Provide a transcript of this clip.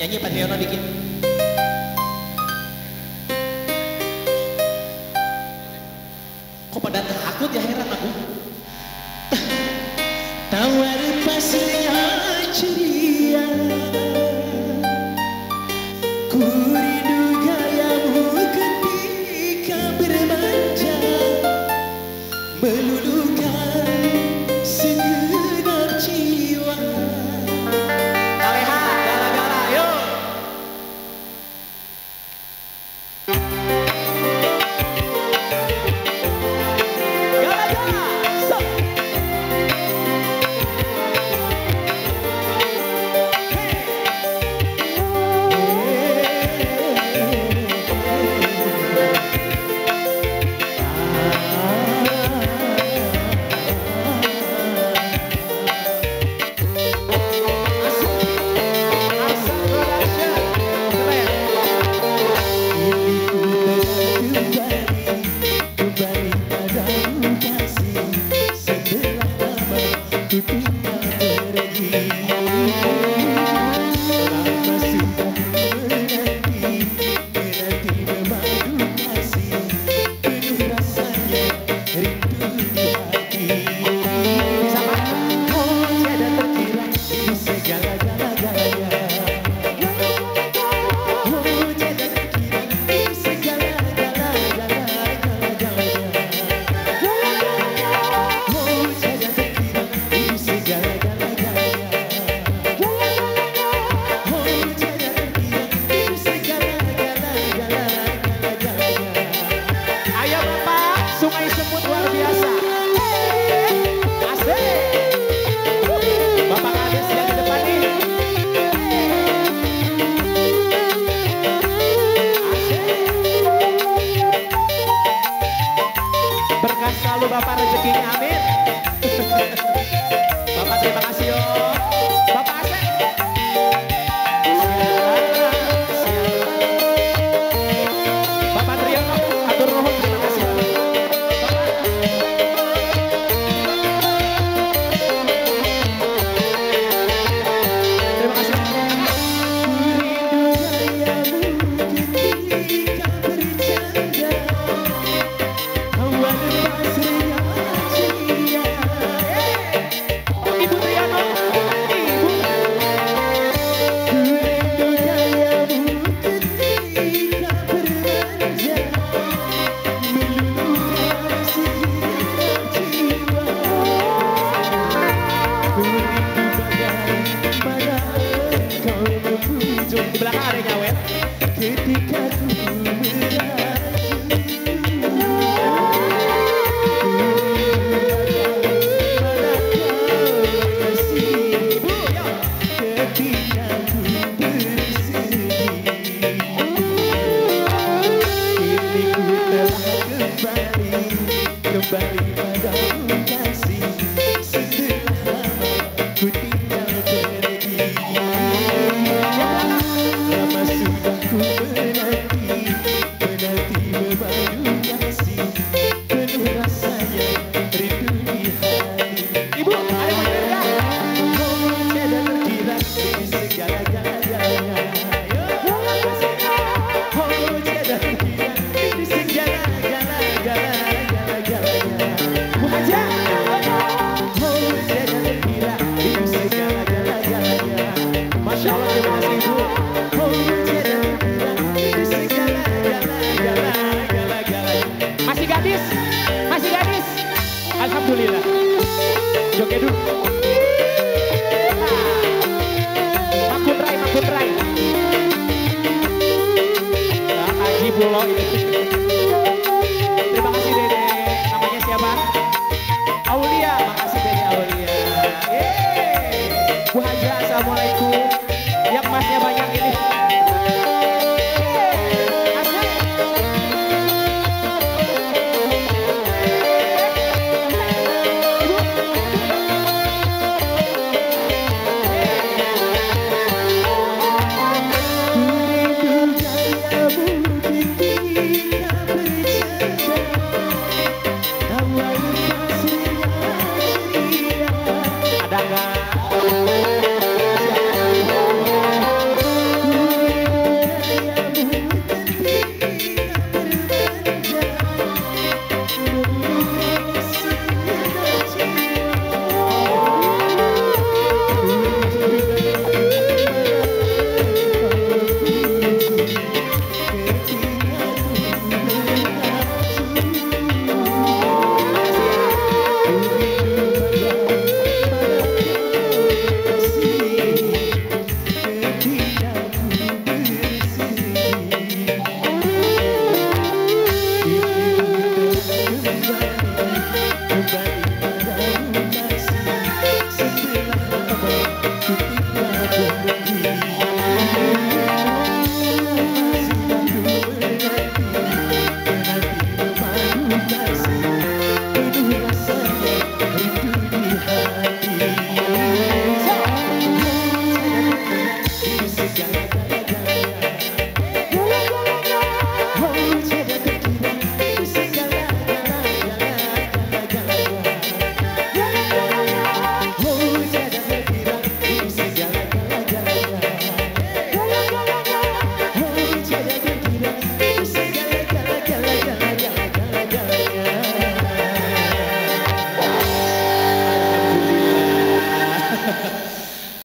Nyanyi Pak Triono dikit. Kok pada takut ya, heran aku. Tawar pasirnya ceria, ku rindu gayamu ketika bermanja, meluluhkan segenap jiwa. Aleha, gara-gara, yuk. Gara-gara, stop. Selalu Bapak rezekinya, amin. Bapak terima kasih yo. Bapak Asep. Bapak Triono, atur nuhun, terima kasih. Terima kasih. Di belakang ada nyawet. Ketika ku kembali padamu kasih, setelah lama ku tinggal pergi. Lama sudah ku menanti memadu kasih, penuh rasanya rindu di hati. Ibu, ada yang mau dengar? Oh, tiada terkira di segala-galanya. Oh, tiada terkira di segala-galanya. Aja. Oh, tiada terkira di segala-galanya. Masya Allah, terima kasih Ibu. Oh, tiada terkira di segala-galanya. Masih gadis? Masih gadis? Alhamdulillah. Joget dulu. Makutrai. Haji Pulau ini. Terima kasih Dede. Namanya siapa? Aulia. Makasih Dede Aulia. Bu Haja, assalamualaikum. Yang emasnya banyak ini. Ibu. segala-galanya.